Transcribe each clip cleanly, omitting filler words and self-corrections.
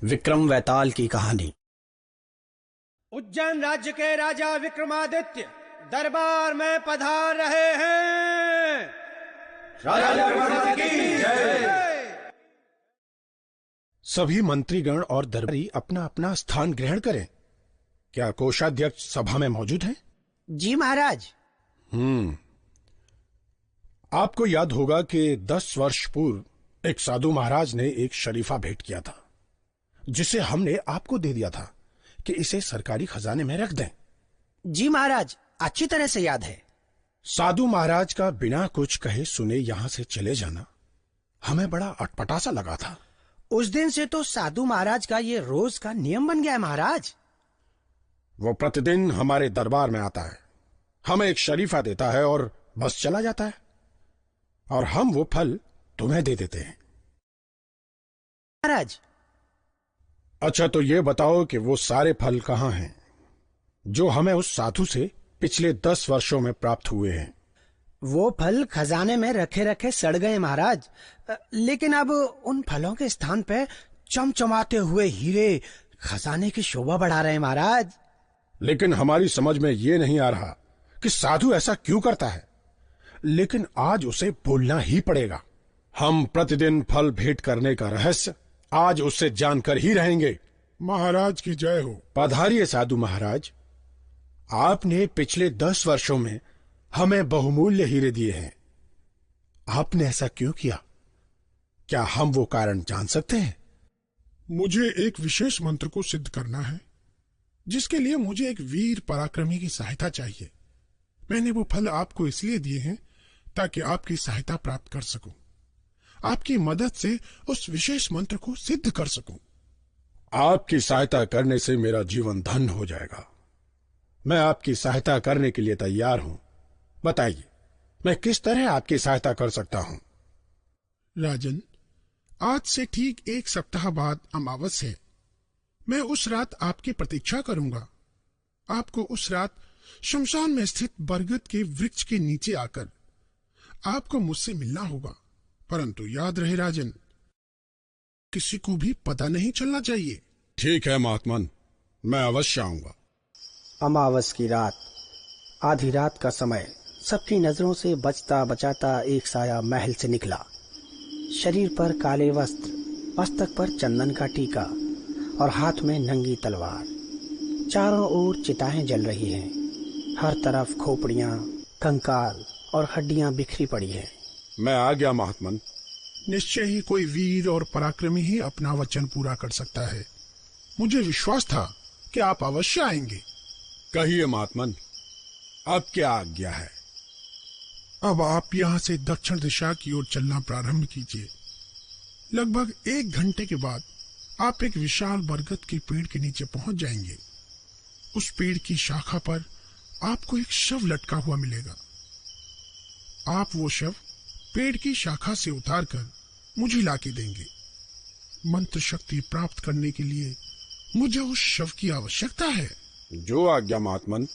विक्रम वैताल की कहानी। उज्जैन राज्य के राजा विक्रमादित्य दरबार में पधार रहे हैं। राजा विक्रमादित्य की जय। सभी मंत्रीगण और दरबारी अपना अपना स्थान ग्रहण करें। क्या कोषाध्यक्ष सभा में मौजूद हैं? जी महाराज। आपको याद होगा कि 10 वर्ष पूर्व एक साधु महाराज ने एक शरीफा भेंट किया था, जिसे हमने आपको दे दिया था कि इसे सरकारी खजाने में रख दें। जी महाराज, अच्छी तरह से याद है। साधु महाराज का बिना कुछ कहे सुने यहां से चले जाना हमें बड़ा अटपटा सा लगा था। उस दिन से तो साधु महाराज का ये रोज का नियम बन गया है महाराज। वो प्रतिदिन हमारे दरबार में आता है, हमें एक शरीफा देता है और बस चला जाता है, और हम वो फल तुम्हें दे देते हैं। महाराज। अच्छा, तो ये बताओ कि वो सारे फल कहाँ हैं जो हमें उस साधु से पिछले 10 वर्षों में प्राप्त हुए हैं? वो फल खजाने में रखे रखे सड़ गए महाराज, लेकिन अब उन फलों के स्थान पे चमचमाते हुए हीरे खजाने की शोभा बढ़ा रहे हैं महाराज। लेकिन हमारी समझ में ये नहीं आ रहा कि साधु ऐसा क्यों करता है, लेकिन आज उसे बोलना ही पड़ेगा। हम प्रतिदिन फल भेंट करने का रहस्य आज उससे जानकर ही रहेंगे। महाराज की जय हो। पधारिए साधु महाराज। आपने पिछले 10 वर्षों में हमें बहुमूल्य हीरे दिए हैं। आपने ऐसा क्यों किया? क्या हम वो कारण जान सकते हैं? मुझे एक विशेष मंत्र को सिद्ध करना है, जिसके लिए मुझे एक वीर पराक्रमी की सहायता चाहिए। मैंने वो फल आपको इसलिए दिए हैं ताकि आपकी सहायता प्राप्त कर सकूं, आपकी मदद से उस विशेष मंत्र को सिद्ध कर सकूं। आपकी सहायता करने से मेरा जीवन धन्य हो जाएगा। मैं आपकी सहायता करने के लिए तैयार हूं। बताइए, मैं किस तरह आपकी सहायता कर सकता हूं? राजन, आज से ठीक 1 सप्ताह बाद अमावस है। मैं उस रात आपकी प्रतीक्षा करूंगा। आपको उस रात शमशान में स्थित बरगद के वृक्ष के नीचे आकर आपको मुझसे मिलना होगा। परंतु याद रहे राजन, किसी को भी पता नहीं चलना चाहिए। ठीक है महात्मन, मैं अवश्य आऊंगा। अमावस की रात, आधी रात का समय, सबकी नजरों से बचता बचाता एक साया महल से निकला। शरीर पर काले वस्त्र, मस्तक पर चंदन का टीका और हाथ में नंगी तलवार। चारों ओर चिताएं जल रही हैं। हर तरफ खोपड़ियां, कंकाल और हड्डियां बिखरी पड़ी हैं। मैं आ गया महात्मन। निश्चय ही कोई वीर और पराक्रमी ही अपना वचन पूरा कर सकता है। मुझे विश्वास था कि आप अवश्य आएंगे। कहिए महात्मन, अब क्या आज्ञा है? अब आप यहाँ से दक्षिण दिशा की ओर चलना प्रारंभ कीजिए। लगभग 1 घंटे के बाद आप एक विशाल बरगद के पेड़ के नीचे पहुंच जाएंगे। उस पेड़ की शाखा पर आपको एक शव लटका हुआ मिलेगा। आप वो शव पेड़ की शाखा से उतारकर मुझे लाके देंगे। मंत्र शक्ति प्राप्त करने के लिए मुझे उस शव की आवश्यकता है। जो आज्ञा महात्मन।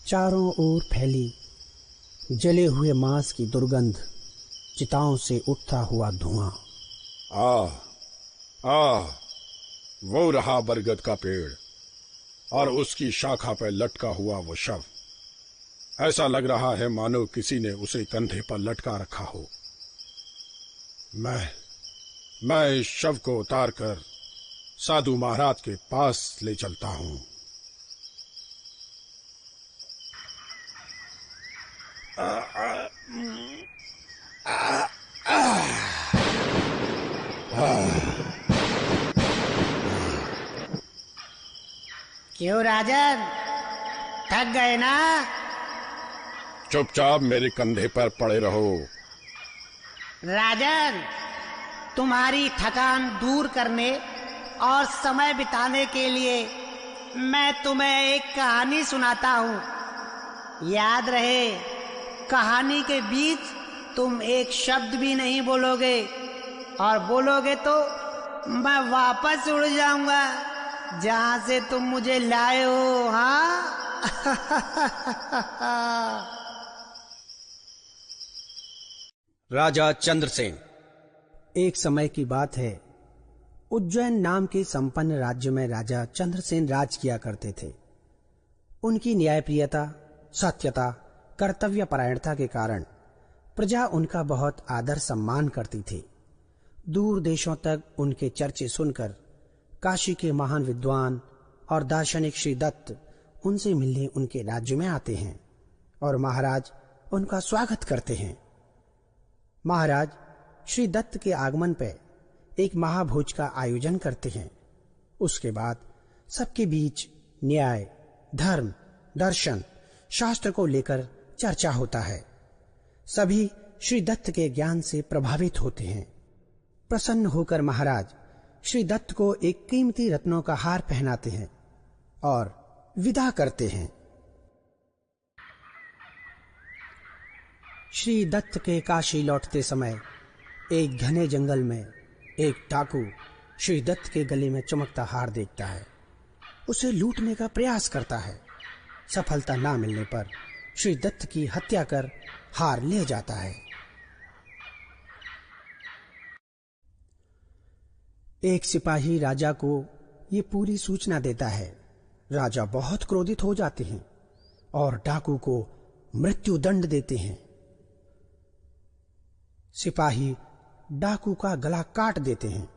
चारों ओर फैली जले हुए मांस की दुर्गंध, चिताओं से उठता हुआ धुआं। वो रहा बरगद का पेड़ और उसकी शाखा पर लटका हुआ वो शव। ऐसा लग रहा है मानो किसी ने उसे कंधे पर लटका रखा हो। मैं इस शव को उतारकर साधु महाराज के पास ले चलता हूं। क्यों राजन, थक गए ना? चुपचाप मेरे कंधे पर पड़े रहो। राजन, तुम्हारी थकान दूर करने और समय बिताने के लिए मैं तुम्हें एक कहानी सुनाता हूँ। याद रहे, कहानी के बीच तुम एक शब्द भी नहीं बोलोगे, और बोलोगे तो मैं वापस उड़ जाऊंगा जहां से तुम मुझे लाए हो। हाँ? राजा चंद्रसेन। एक समय की बात है, उज्जैन नाम के संपन्न राज्य में राजा चंद्रसेन राज किया करते थे। उनकी न्यायप्रियता, सत्यता, कर्तव्य परायणता के कारण प्रजा उनका बहुत आदर सम्मान करती थी। दूर देशों तक उनके चर्चे सुनकर काशी के महान विद्वान और दार्शनिक श्री दत्त उनसे मिलने उनके राज्य में आते हैं और महाराज उनका स्वागत करते हैं। महाराज श्री दत्त के आगमन पर एक महाभोज का आयोजन करते हैं। उसके बाद सबके बीच न्याय, धर्म, दर्शन, शास्त्र को लेकर चर्चा होता है। सभी श्री दत्त के ज्ञान से प्रभावित होते हैं। प्रसन्न होकर महाराज श्री दत्त को एक कीमती रत्नों का हार पहनाते हैं और विदा करते हैं। श्री दत्त के काशी लौटते समय एक घने जंगल में एक डाकू श्री दत्त के गले में चमकता हार देखता है। उसे लूटने का प्रयास करता है। सफलता ना मिलने पर श्री दत्त की हत्या कर हार ले जाता है। एक सिपाही राजा को ये पूरी सूचना देता है। राजा बहुत क्रोधित हो जाते हैं और डाकू को मृत्यु दंड देते हैं। सिपाही डाकू का गला काट देते हैं।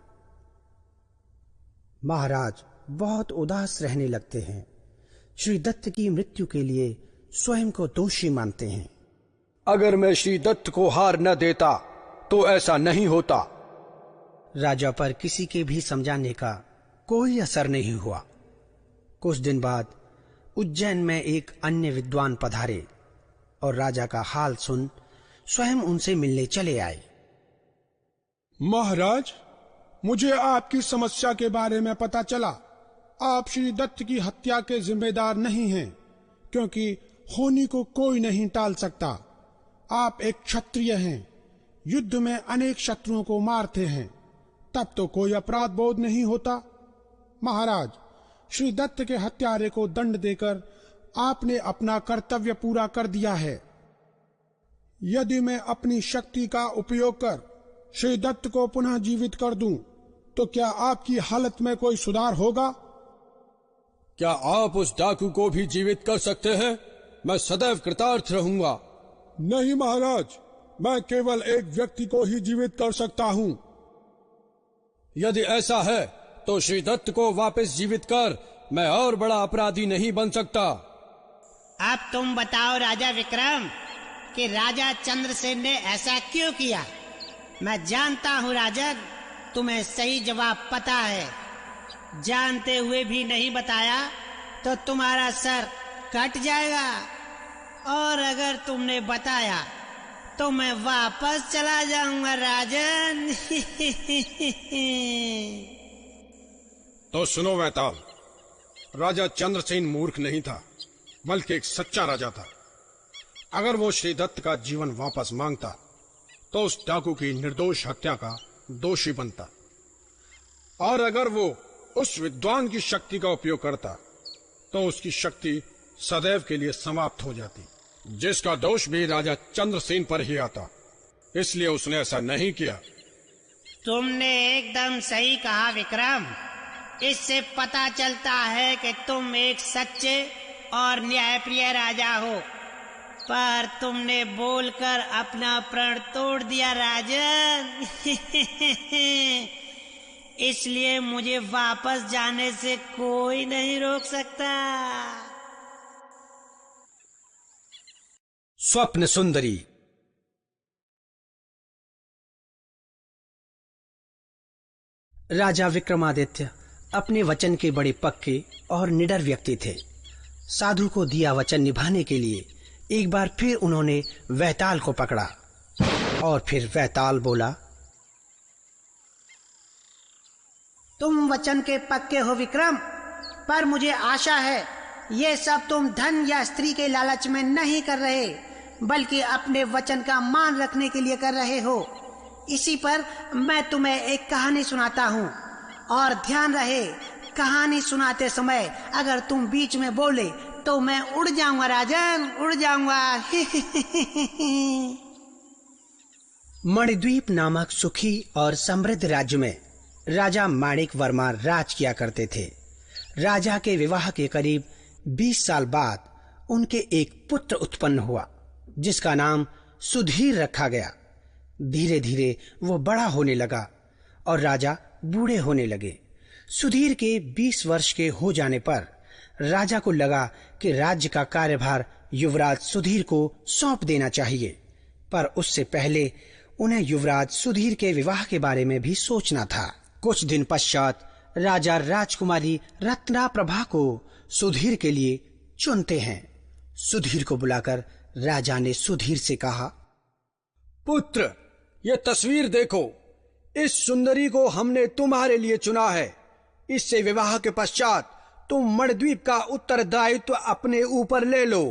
महाराज बहुत उदास रहने लगते हैं। श्री दत्त की मृत्यु के लिए स्वयं को दोषी मानते हैं। अगर मैं श्री दत्त को हार न देता तो ऐसा नहीं होता। राजा पर किसी के भी समझाने का कोई असर नहीं हुआ। कुछ दिन बाद उज्जैन में एक अन्य विद्वान पधारे और राजा का हाल सुन स्वयं उनसे मिलने चले आए। महाराज, मुझे आपकी समस्या के बारे में पता चला। आप श्री दत्त की हत्या के जिम्मेदार नहीं हैं, क्योंकि होनी को कोई नहीं टाल सकता। आप एक क्षत्रिय हैं, युद्ध में अनेक शत्रुओं को मारते हैं, तब तो कोई अपराध बोध नहीं होता। महाराज, श्री दत्त के हत्यारे को दंड देकर आपने अपना कर्तव्य पूरा कर दिया है। यदि मैं अपनी शक्ति का उपयोग कर श्री दत्त को पुनः जीवित कर दूं, तो क्या आपकी हालत में कोई सुधार होगा? क्या आप उस डाकू को भी जीवित कर सकते हैं? मैं सदैव कृतार्थ रहूंगा। नहीं महाराज, मैं केवल एक व्यक्ति को ही जीवित कर सकता हूं। यदि ऐसा है तो श्री दत्त को वापस जीवित कर मैं और बड़ा अपराधी नहीं बन सकता। अब तुम बताओ राजा विक्रम कि राजा चंद्रसेन ने ऐसा क्यों किया। मैं जानता हूँ राजन, तुम्हें सही जवाब पता है। जानते हुए भी नहीं बताया तो तुम्हारा सर कट जाएगा, और अगर तुमने बताया तो मैं वापस चला जाऊंगा राजन। तो सुनो वैताल, राजा चंद्रसेन मूर्ख नहीं था, बल्कि एक सच्चा राजा था। अगर वो श्री दत्त का जीवन वापस मांगता तो उस डाकू की निर्दोष हत्या का दोषी बनता, और अगर वो उस विद्वान की शक्ति का उपयोग करता तो उसकी शक्ति सदैव के लिए समाप्त हो जाती, जिसका दोष भी राजा चंद्रसेन पर ही आता। इसलिए उसने ऐसा नहीं किया। तुमने एकदम सही कहा विक्रम। इससे पता चलता है कि तुम एक सच्चे और न्यायप्रिय राजा हो, पर तुमने बोलकर अपना प्रण तोड़ दिया राजन। इसलिए मुझे वापस जाने से कोई नहीं रोक सकता। स्वप्न सुंदरी। राजा विक्रमादित्य अपने वचन के बड़े पक्के और निडर व्यक्ति थे। साधु को दिया वचन निभाने के लिए एक बार फिर उन्होंने वैताल को पकड़ा और फिर वैताल बोला, तुम वचन के पक्के हो विक्रम, पर मुझे आशा है ये सब तुम धन या स्त्री के लालच में नहीं कर रहे, बल्कि अपने वचन का मान रखने के लिए कर रहे हो। इसी पर मैं तुम्हें एक कहानी सुनाता हूँ, और ध्यान रहे कहानी सुनाते समय अगर तुम बीच में बोले तो मैं उड़ जाऊंगा राजन, उड़ जाऊंगा। मणिद्वीप नामक सुखी और समृद्ध राज्य में राजा माणिक वर्मा राज किया करते थे। राजा के विवाह के करीब 20 साल बाद उनके एक पुत्र उत्पन्न हुआ जिसका नाम सुधीर रखा गया। धीरे धीरे वो बड़ा होने लगा और राजा बूढ़े होने लगे। सुधीर के 20 वर्ष के हो जाने पर राजा को लगा कि राज्य का कार्यभार युवराज सुधीर को सौंप देना चाहिए, पर उससे पहले उन्हें युवराज सुधीर के विवाह के बारे में भी सोचना था। कुछ दिन पश्चात राजा राजकुमारी रत्नाप्रभा को सुधीर के लिए चुनते हैं। सुधीर को बुलाकर राजा ने सुधीर से कहा, पुत्र, ये तस्वीर देखो। इस सुंदरी को हमने तुम्हारे लिए चुना है। इससे विवाह के पश्चात तुम मणिद्वीप का उत्तरदायित्व अपने ऊपर ले लो।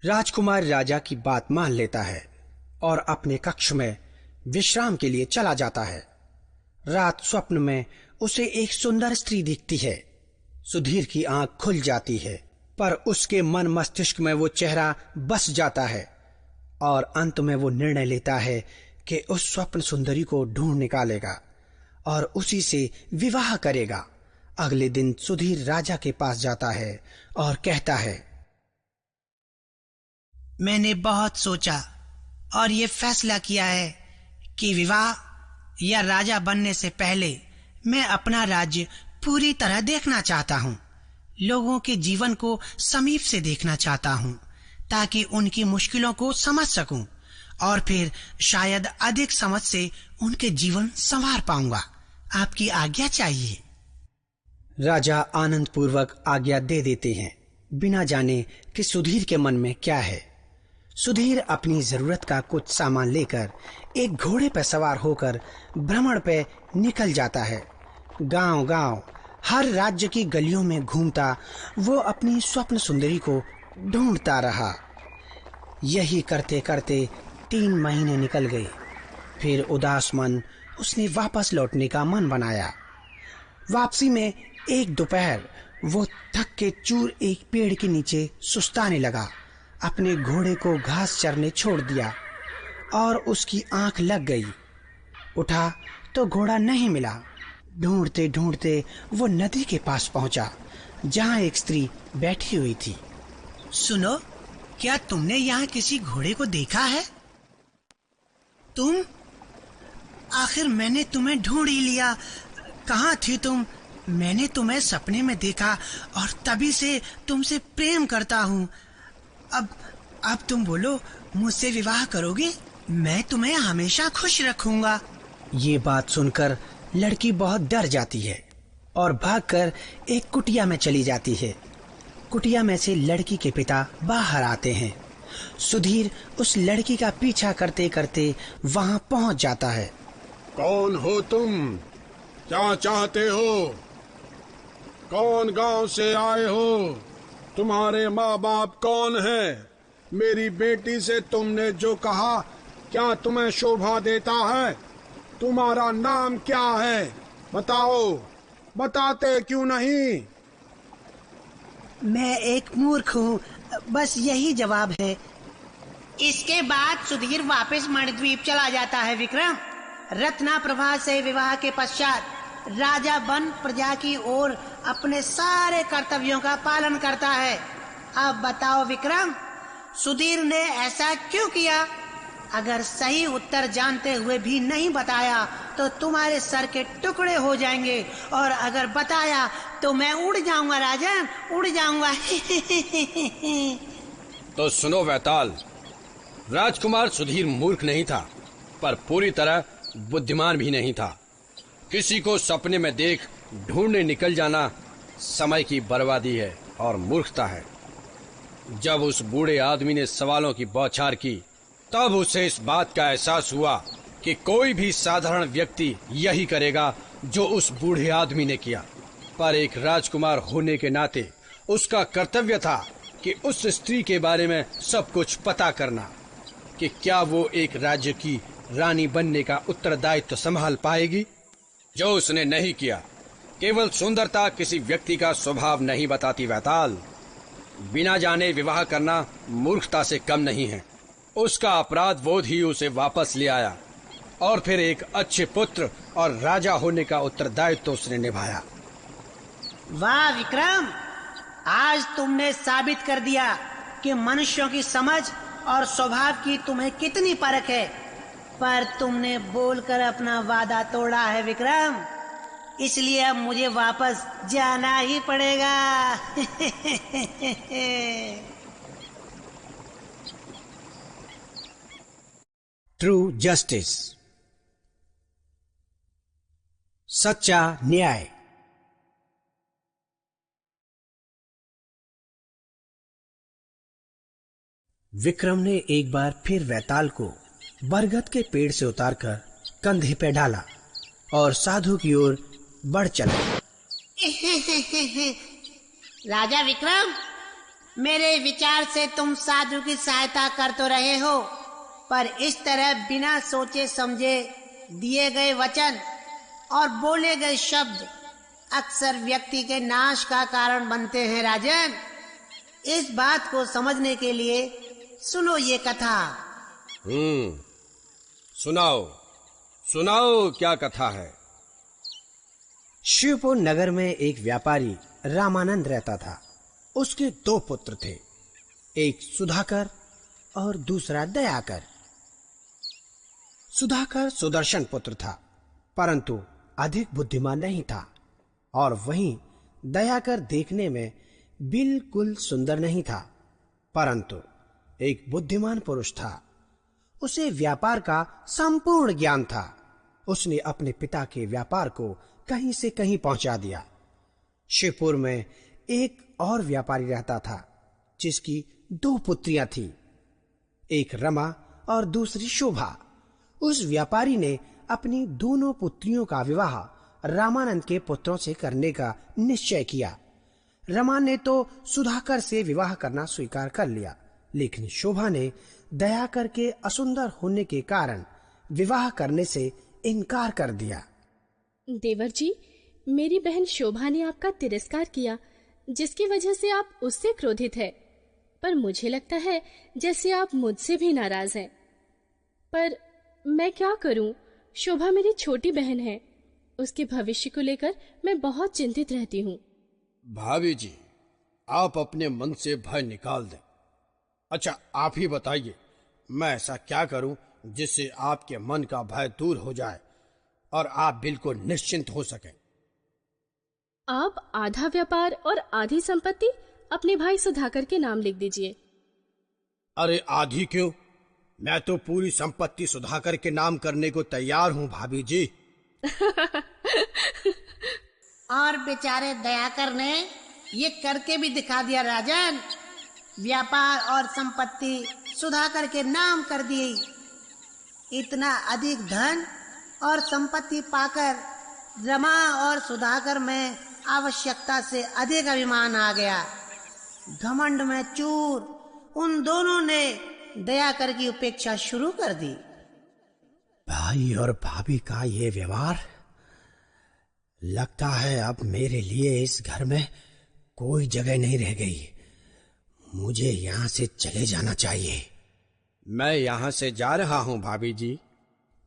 राजकुमार राजा की बात मान लेता है और अपने कक्ष में विश्राम के लिए चला जाता है। रात स्वप्न में उसे एक सुंदर स्त्री दिखती है। सुधीर की आंख खुल जाती है, पर उसके मन मस्तिष्क में वो चेहरा बस जाता है और अंत में वो निर्णय लेता है कि उस स्वप्न सुंदरी को ढूंढ निकालेगा और उसी से विवाह करेगा। अगले दिन सुधीर राजा के पास जाता है और कहता है, मैंने बहुत सोचा और ये फैसला किया है कि विवाह या राजा बनने से पहले मैं अपना राज्य पूरी तरह देखना चाहता हूँ। लोगों के जीवन को समीप से देखना चाहता हूँ ताकि उनकी मुश्किलों को समझ सकूं और फिर शायद अधिक समझ से उनके जीवन संवार पाऊंगा। आपकी आज्ञा चाहिए। राजा आनंद पूर्वक आज्ञा दे देते हैं, बिना जाने कि सुधीर के मन में क्या है। सुधीर अपनी जरूरत का कुछ सामान लेकर एक घोड़े पर सवार होकर भ्रमण पे निकल जाता है। गांव गांव हर राज्य की गलियों में घूमता वो अपनी स्वप्न सुंदरी को ढूंढता रहा। यही करते करते 3 महीने निकल गए। फिर उदास मन उसने वापस लौटने का मन बनाया। वापसी में एक दोपहर वो थक के चूर एक पेड़ के नीचे सुस्ताने लगा। अपने घोड़े को घास चरने छोड़ दिया और उसकी आंख लग गई। उठा तो घोड़ा नहीं मिला। ढूंढते ढूंढते वो नदी के पास पहुंचा जहां एक स्त्री बैठी हुई थी। सुनो, क्या तुमने यहाँ किसी घोड़े को देखा है? तुम? आखिर मैंने तुम्हें ढूंढ ही लिया। कहाँ थी तुम? मैंने तुम्हें सपने में देखा और तभी से तुमसे प्रेम करता हूँ। अब तुम बोलो, मुझसे विवाह करोगे? मैं तुम्हें हमेशा खुश रखूंगा। ये बात सुनकर लड़की बहुत डर जाती है और भागकर एक कुटिया में चली जाती है। कुटिया में से लड़की के पिता बाहर आते हैं। सुधीर उस लड़की का पीछा करते करते वहां पहुंच जाता है। कौन हो तुम? क्या चाहते हो? कौन गांव से आए हो? तुम्हारे माँ बाप कौन है? मेरी बेटी से तुमने जो कहा क्या तुम्हें शोभा देता है? तुम्हारा नाम क्या है? बताओ, बताते क्यों नहीं? मैं एक मूर्ख हूँ, बस यही जवाब है। इसके बाद सुधीर वापस मणिद्वीप चला जाता है। विक्रम, रत्नाप्रभा से विवाह के पश्चात राजा वन प्रजा की ओर अपने सारे कर्तव्यों का पालन करता है। अब बताओ विक्रम, सुधीर ने ऐसा क्यों किया? अगर सही उत्तर जानते हुए भी नहीं बताया तो तुम्हारे सर के टुकड़े हो जाएंगे, और अगर बताया तो मैं उड़ जाऊंगा राजन, उड़ जाऊंगा। तो सुनो वैताल, राजकुमार सुधीर मूर्ख नहीं था, पर पूरी तरह बुद्धिमान भी नहीं था। किसी को सपने में देख ढूंढने निकल जाना समय की बर्बादी है और मूर्खता है। जब उस बूढ़े आदमी ने सवालों की बौछार की, तब उसे इस बात का एहसास हुआ कि कोई भी साधारण व्यक्ति यही करेगा जो उस बूढ़े आदमी ने किया। पर एक राजकुमार होने के नाते उसका कर्तव्य था कि उस स्त्री के बारे में सब कुछ पता करना, कि क्या वो एक राज्य की रानी बनने का उत्तरदायित्व संभाल पाएगी, जो उसने नहीं किया। केवल सुंदरता किसी व्यक्ति का स्वभाव नहीं बताती वैताल। बिना जाने विवाह करना मूर्खता से कम नहीं है। उसका अपराध बोध ही उसे वापस ले आया। और फिर एक अच्छे पुत्र और राजा होने का उत्तरदायित्व उसने निभाया। वाह विक्रम, आज तुमने साबित कर दिया कि मनुष्यों की समझ और स्वभाव की तुम्हें कितनी परख है। पर तुमने बोलकर अपना वादा तोड़ा है विक्रम, इसलिए अब मुझे वापस जाना ही पड़ेगा। ट्रू जस्टिस, सच्चा न्याय। विक्रम ने एक बार फिर वैताल को बरगद के पेड़ से उतारकर कंधे पे डाला और साधु की ओर बढ़ चला। राजा विक्रम, मेरे विचार से तुम साधु की सहायता कर तो रहे हो, पर इस तरह बिना सोचे समझे दिए गए वचन और बोले गए शब्द अक्सर व्यक्ति के नाश का कारण बनते हैं। राजन, इस बात को समझने के लिए सुनो ये कथा। सुनाओ सुनाओ, क्या कथा है? शिवपुर नगर में एक व्यापारी रामानंद रहता था। उसके 2 पुत्र थे, एक सुधाकर और दूसरा दयाकर। सुधाकर सुदर्शन पुत्र था, परंतु अधिक बुद्धिमान नहीं था, और वहीं दयाकर देखने में बिल्कुल सुंदर नहीं था, परंतु एक बुद्धिमान पुरुष था। उसे व्यापार का संपूर्ण ज्ञान था। उसने अपने पिता के व्यापार को कहीं से कहीं पहुंचा दिया। शिवपुर में एक और व्यापारी रहता था, जिसकी 2 पुत्रियां थीं, एक रमा और दूसरी शोभा। उस व्यापारी ने अपनी दोनों पुत्रियों का विवाह रामानंद के पुत्रों से करने का निश्चय किया। रमा ने तो सुधाकर से विवाह करना स्वीकार कर लिया, लेकिन शोभा ने दयाकर के असुंदर होने के कारण विवाह करने से इनकार कर दिया। देवर जी, मेरी बहन शोभा ने आपका तिरस्कार किया, जिसकी वजह से आप उससे क्रोधित है। पर मुझे लगता है जैसे आप मुझसे भी नाराज हैं। पर मैं क्या करूं? शोभा मेरी छोटी बहन है। उसके भविष्य को लेकर मैं बहुत चिंतित रहती हूँ। भाभी जी, आप अपने मन से भय निकाल दें। अच्छा, आप ही बताइए, मैं ऐसा क्या करूं जिससे आपके मन का भय दूर हो जाए और आप बिल्कुल निश्चिंत हो सकें? आप आधा व्यापार और आधी संपत्ति अपने भाई सुधाकर के नाम लिख दीजिए। अरे आधी क्यों? मैं तो पूरी संपत्ति सुधाकर के नाम करने को तैयार हूं भाभी जी। और बेचारे दयाकर ने ये करके भी दिखा दिया राजन। व्यापार और संपत्ति सुधाकर के नाम कर दी। इतना अधिक धन और संपत्ति पाकर रमा और सुधाकर में आवश्यकता से अधिक अभिमान आ गया। घमंड में चूर उन दोनों ने दयाकर की उपेक्षा शुरू कर दी। भाई और भाभी का ये व्यवहार, लगता है अब मेरे लिए इस घर में कोई जगह नहीं रह गई। मुझे यहाँ से चले जाना चाहिए। मैं यहाँ से जा रहा हूँ भाभी जी।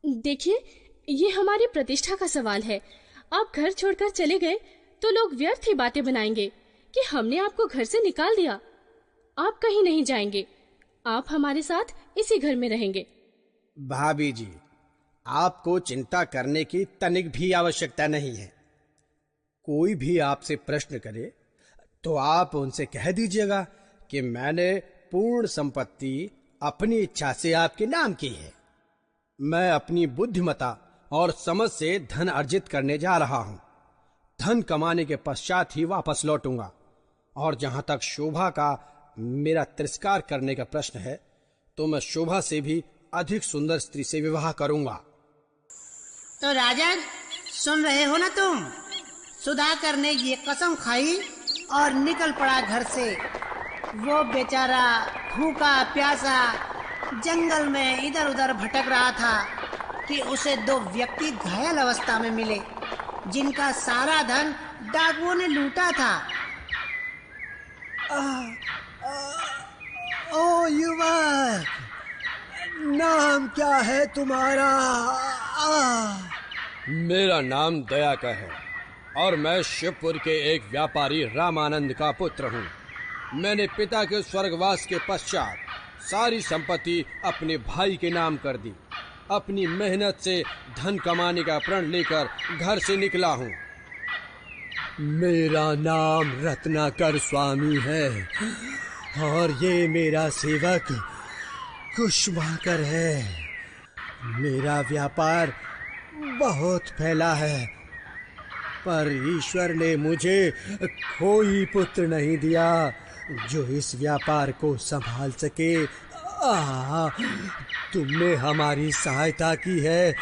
देखिए, ये हमारी प्रतिष्ठा का सवाल है। आप घर छोड़कर चले गए तो लोग व्यर्थ ही बातें बनाएंगे कि हमने आपको घर से निकाल दिया। आप कहीं नहीं जाएंगे, आप हमारे साथ इसी घर में रहेंगे। भाभी जी, आपको चिंता करने की तनिक भी आवश्यकता नहीं है। कोई भी आपसे प्रश्न करे तो आप उनसे कह दीजिएगा कि मैंने पूर्ण संपत्ति अपनी इच्छा से आपके नाम की है। मैं अपनी बुद्धिमता और समझ से धन अर्जित करने जा रहा हूं। धन कमाने के पश्चात ही वापस लौटूंगा। और जहां तक शोभा का मेरा तिरस्कार करने का प्रश्न है, तो मैं शोभा से भी अधिक सुंदर स्त्री से विवाह करूंगा। तो राजन, सुन रहे हो ना तुम? सुधाकर ने ये कसम खाई और निकल पड़ा घर से। वो बेचारा भूखा प्यासा जंगल में इधर उधर भटक रहा था कि उसे 2 व्यक्ति घायल अवस्था में मिले, जिनका सारा धन डाकुओं ने लूटा था। ओ युवक, नाम क्या है तुम्हारा? मेरा नाम दयाकर है और मैं शिवपुर के एक व्यापारी रामानंद का पुत्र हूँ। मैंने पिता के स्वर्गवास के पश्चात सारी संपत्ति अपने भाई के नाम कर दी। अपनी मेहनत से धन कमाने का प्रण लेकर घर से निकला हूँ। मेरा नाम रत्नाकर स्वामी है और ये मेरा सेवक कुसुमाकर है। मेरा व्यापार बहुत फैला है, पर ईश्वर ने मुझे कोई पुत्र नहीं दिया जो इस व्यापार को संभाल सके। तुमने हमारी सहायता की है,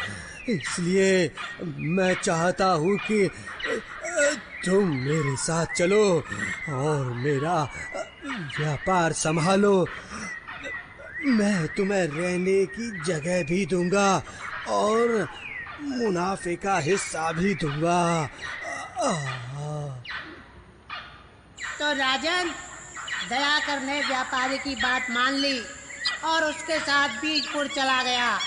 इसलिए मैं चाहता हूँ कि तुम मेरे साथ चलो और मेरा व्यापार संभालो। मैं तुम्हें रहने की जगह भी दूंगा और मुनाफे का हिस्सा भी दूंगा। तो राजन, दयाकर ने व्यापारी की बात मान ली और उसके साथ बीजपुर चला गया।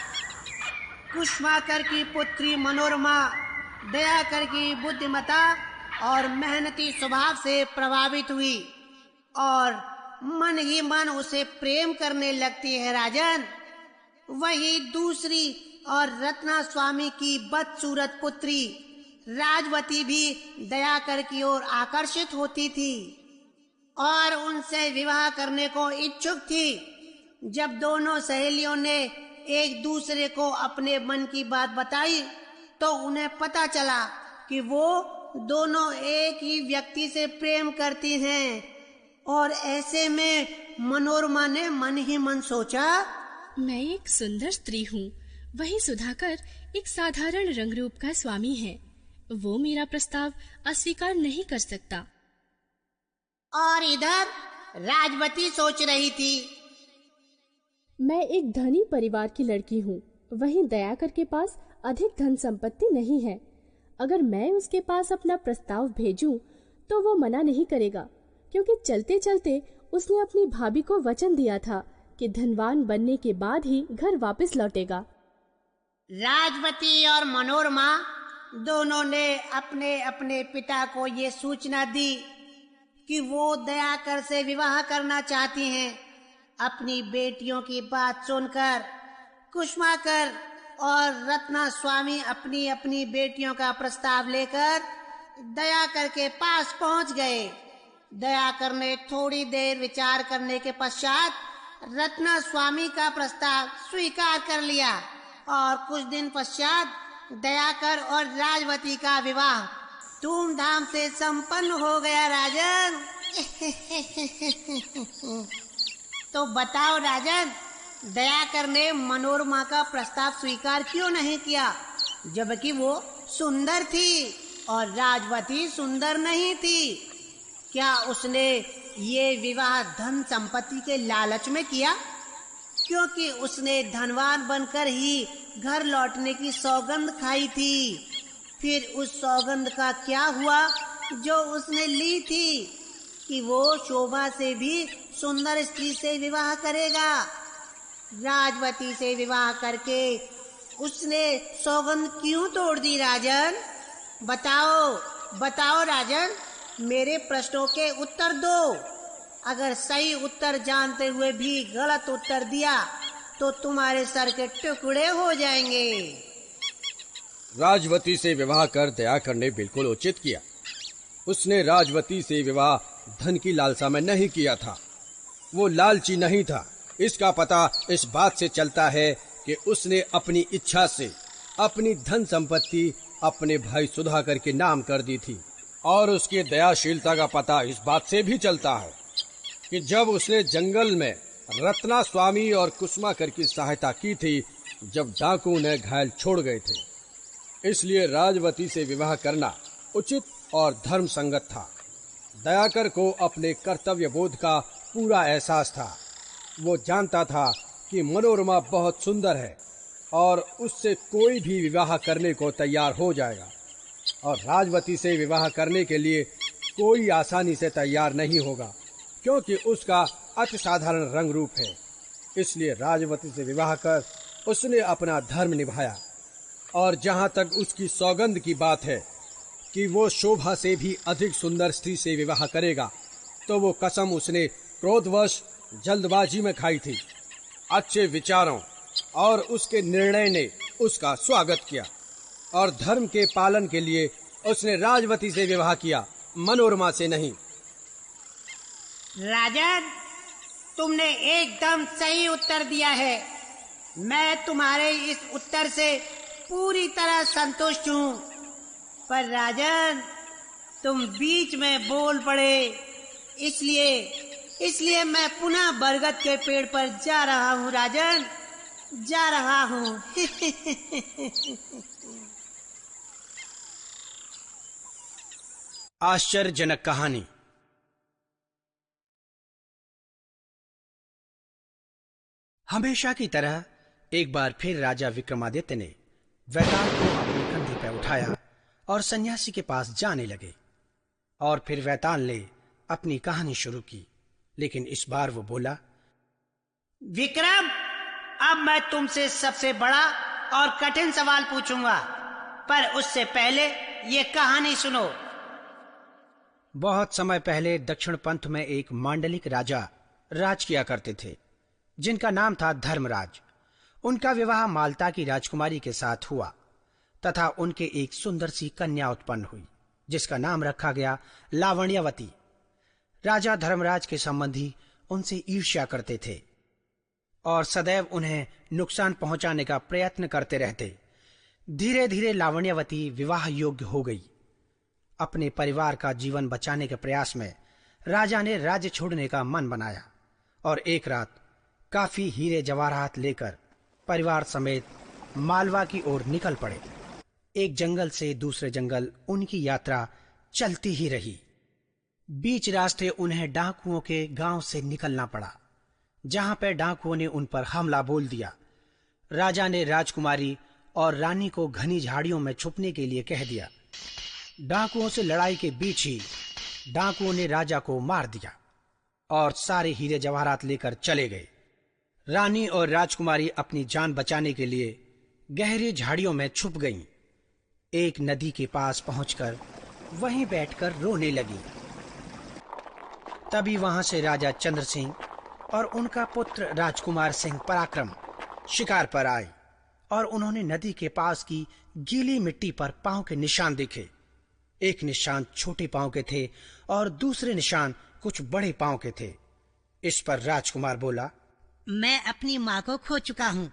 कुसुमाकर की पुत्री मनोरमा दयाकर की बुद्धिमता और मेहनती स्वभाव से प्रभावित हुई और मन ही मन उसे प्रेम करने लगती है। राजन, वही दूसरी और रत्ना स्वामी की बदसूरत पुत्री राजवती भी दयाकर की ओर आकर्षित होती थी और उनसे विवाह करने को इच्छुक थी। जब दोनों सहेलियों ने एक दूसरे को अपने मन की बात बताई तो उन्हें पता चला कि वो दोनों एक ही व्यक्ति से प्रेम करती हैं और ऐसे में मनोरमा ने मन ही मन सोचा, मैं एक सुंदर स्त्री हूँ, वही सुधाकर एक साधारण रंग रूप का स्वामी है। वो मेरा प्रस्ताव अस्वीकार नहीं कर सकता। और इधर राजवती सोच रही थी, मैं एक धनी परिवार की लड़की हूँ, वहीं दयाकर के पास अधिक धन संपत्ति नहीं है। अगर मैं उसके पास अपना प्रस्ताव भेजूं तो वो मना नहीं करेगा, क्योंकि चलते चलते उसने अपनी भाभी को वचन दिया था कि धनवान बनने के बाद ही घर वापस लौटेगा। राजवती और मनोरमा दोनों ने अपने अपने पिता को ये सूचना दी कि वो दयाकर से विवाह करना चाहती हैं। अपनी बेटियों की बात सुनकर कुसुमाकर और रत्ना स्वामी अपनी अपनी बेटियों का प्रस्ताव लेकर दयाकर के पास पहुंच गए। दयाकर ने थोड़ी देर विचार करने के पश्चात रत्ना स्वामी का प्रस्ताव स्वीकार कर लिया और कुछ दिन पश्चात दयाकर और राजवती का विवाह धूमधाम से संपन्न हो गया। राजन तो बताओ राजन, दयाकर ने मनोरमा का प्रस्ताव स्वीकार क्यों नहीं किया, जबकि वो सुंदर थी और राजवती सुंदर नहीं थी? क्या उसने ये विवाह धन संपत्ति के लालच में किया? क्योंकि उसने धनवान बनकर ही घर लौटने की सौगंध खाई थी। फिर उस सौगंध का क्या हुआ जो उसने ली थी कि वो शोभा से भी सुंदर स्त्री से विवाह करेगा। राजवती से विवाह करके उसने सौगंध क्यों तोड़ दी? राजन बताओ, बताओ राजन, मेरे प्रश्नों के उत्तर दो। अगर सही उत्तर जानते हुए भी गलत उत्तर दिया तो तुम्हारे सर के टुकड़े हो जाएंगे। राजवती से विवाह कर दयाकर ने बिल्कुल उचित किया। उसने राजवती से विवाह धन की लालसा में नहीं किया था। वो लालची नहीं था। इसका पता इस बात से चलता है कि उसने अपनी इच्छा से अपनी धन संपत्ति अपने भाई सुधाकर के नाम कर दी थी। और उसकी दयाशीलता का पता इस बात से भी चलता है कि जब उसने जंगल में रत्ना स्वामी और कुसुमाकर की सहायता की थी, जब डाकू उन्हें घायल छोड़ गए थे। इसलिए राजवती से विवाह करना उचित और धर्म संगत था। दयाकर को अपने कर्तव्य बोध का पूरा एहसास था। वो जानता था कि मनोरमा बहुत सुंदर है और उससे कोई भी विवाह करने को तैयार हो जाएगा, और राजवती से विवाह करने के लिए कोई आसानी से तैयार नहीं होगा, क्योंकि उसका अति साधारण रंग रूप है। इसलिए राजवती से विवाह कर उसने अपना धर्म निभाया। और जहां तक उसकी सौगंध की बात है कि वो शोभा से भी अधिक सुंदर स्त्री से विवाह करेगा, तो वो कसम उसने क्रोधवश जल्दबाजी में खाई थी। अच्छे विचारों और उसके निर्णय ने उसका स्वागत किया और धर्म के पालन के लिए उसने राजवती से विवाह किया, मनोरमा से नहीं। राजन, तुमने एकदम सही उत्तर दिया है। मैं तुम्हारे इस उत्तर से पूरी तरह संतुष्ट हूँ। पर राजन, तुम बीच में बोल पड़े, इसलिए मैं पुनः बरगद के पेड़ पर जा रहा हूँ। राजन, जा रहा हूँ। आश्चर्यजनक कहानी। हमेशा की तरह एक बार फिर राजा विक्रमादित्य ने वैताल को अपने कंधे पर उठाया और सन्यासी के पास जाने लगे। और फिर वैताल ने अपनी कहानी शुरू की, लेकिन इस बार वो बोला, विक्रम, अब मैं तुमसे सबसे बड़ा और कठिन सवाल पूछूंगा, पर उससे पहले ये कहानी सुनो। बहुत समय पहले दक्षिण पंथ में एक मांडलिक राजा राज किया करते थे, जिनका नाम था धर्मराज। उनका विवाह माल्टा की राजकुमारी के साथ हुआ तथा उनके एक सुंदर सी कन्या उत्पन्न हुई, जिसका नाम रखा गया लावण्यवती। राजा धर्मराज के संबंधी उनसे ईर्ष्या करते थे और सदैव उन्हें नुकसान पहुंचाने का प्रयत्न करते रहते। धीरे धीरे लावण्यवती विवाह योग्य हो गई। अपने परिवार का जीवन बचाने के प्रयास में राजा ने राज्य छोड़ने का मन बनाया और एक रात काफी हीरे जवाहरात लेकर परिवार समेत मालवा की ओर निकल पड़े। एक जंगल से दूसरे जंगल उनकी यात्रा चलती ही रही। बीच रास्ते उन्हें डाकुओं के गांव से निकलना पड़ा, जहां पर डाकुओं ने उन पर हमला बोल दिया। राजा ने राजकुमारी और रानी को घनी झाड़ियों में छुपने के लिए कह दिया। डाकुओं से लड़ाई के बीच ही डाकुओं ने राजा को मार दिया और सारे हीरे जवाहरात लेकर चले गए। रानी और राजकुमारी अपनी जान बचाने के लिए गहरी झाड़ियों में छुप गईं। एक नदी के पास पहुंचकर वहीं बैठकर रोने लगी। तभी वहां से राजा चंद्र सिंह और उनका पुत्र राजकुमार सिंह पराक्रम शिकार पर आए और उन्होंने नदी के पास की गीली मिट्टी पर पांव के निशान देखे। एक निशान छोटे पांव के थे और दूसरे निशान कुछ बड़े पांव के थे। इस पर राजकुमार बोला, मैं अपनी माँ को खो चुका हूँ।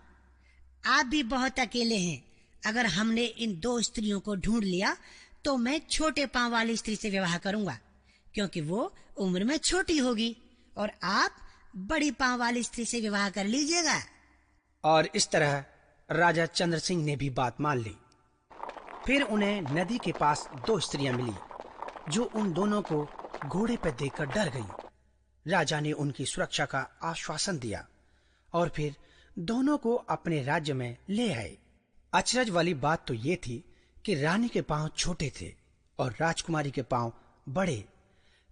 आप भी बहुत अकेले हैं। अगर हमने इन दो स्त्रियों को ढूंढ लिया तो मैं छोटे पांव वाली स्त्री से विवाह करूंगा, क्योंकि वो उम्र में छोटी होगी, और आप बड़ी पांव वाली स्त्री से विवाह कर लीजिएगा। और इस तरह राजा चंद्र सिंह ने भी बात मान ली। फिर उन्हें नदी के पास दो स्त्रियां मिली, जो उन दोनों को घोड़े पर देखकर डर गईं। राजा ने उनकी सुरक्षा का आश्वासन दिया और फिर दोनों को अपने राज्य में ले आए। अचरज वाली बात तो ये थी कि रानी के पांव छोटे थे और राजकुमारी के पांव बड़े।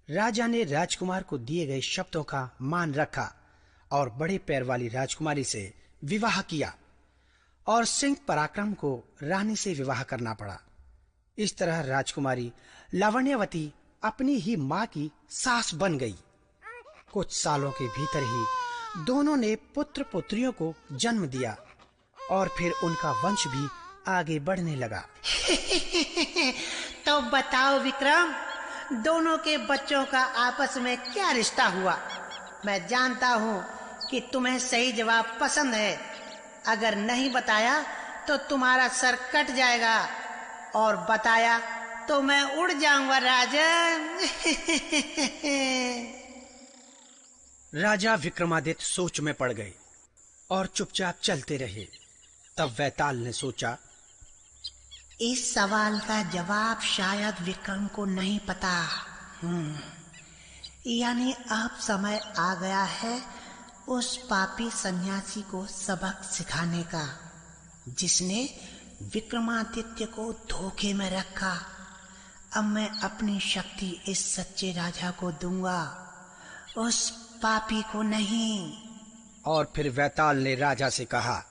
राजा ने राजकुमार को दिए गए शब्दों का मान रखा और बड़े पैर वाली राजकुमारी से विवाह किया और सिंह पराक्रम को रानी से विवाह करना पड़ा। इस तरह राजकुमारी लावण्यवती अपनी ही माँ की सास बन गई। कुछ सालों के भीतर ही दोनों ने पुत्र पुत्रियों को जन्म दिया और फिर उनका वंश भी आगे बढ़ने लगा। तो बताओ विक्रम, दोनों के बच्चों का आपस में क्या रिश्ता हुआ? मैं जानता हूँ कि तुम्हें सही जवाब पसंद है। अगर नहीं बताया तो तुम्हारा सर कट जाएगा, और बताया तो मैं उड़ जाऊंगा राजन। राजा विक्रमादित्य सोच में पड़ गए और चुपचाप चलते रहे। तब वैताल ने सोचा, इस सवाल का जवाब शायद विक्रम को नहीं पता। यानी अब समय आ गया है उस पापी सन्यासी को सबक सिखाने का, जिसने विक्रमादित्य को धोखे में रखा। अब मैं अपनी शक्ति इस सच्चे राजा को दूंगा, उस पापी को नहीं। और फिर वैताल ने राजा से कहा,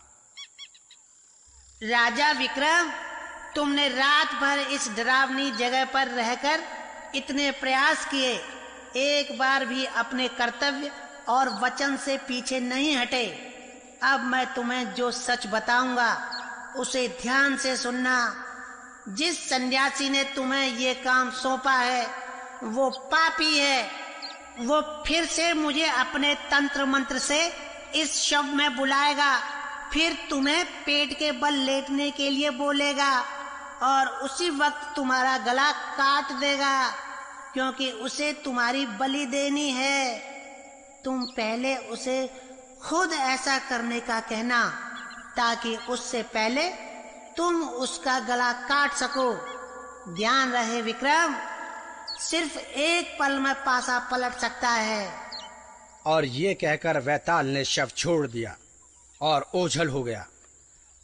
राजा विक्रम, तुमने रात भर इस डरावनी जगह पर रहकर इतने प्रयास किए, एक बार भी अपने कर्तव्य और वचन से पीछे नहीं हटे। अब मैं तुम्हें जो सच बताऊंगा उसे ध्यान से सुनना। जिस सन्यासी ने तुम्हें ये काम सौंपा है वो पापी है। वो फिर से मुझे अपने तंत्र मंत्र से इस शव में बुलाएगा, फिर तुम्हें पेट के बल लेटने के लिए बोलेगा और उसी वक्त तुम्हारा गला काट देगा, क्योंकि उसे तुम्हारी बलि देनी है। तुम पहले उसे खुद ऐसा करने का कहना, ताकि उससे पहले तुम उसका गला काट सको। ध्यान रहे विक्रम, सिर्फ एक पल में पासा पलट सकता है। और ये कहकर वैताल ने शव छोड़ दिया और ओझल हो गया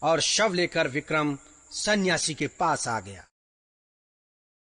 और शव लेकर विक्रम सन्यासी के पास आ गया।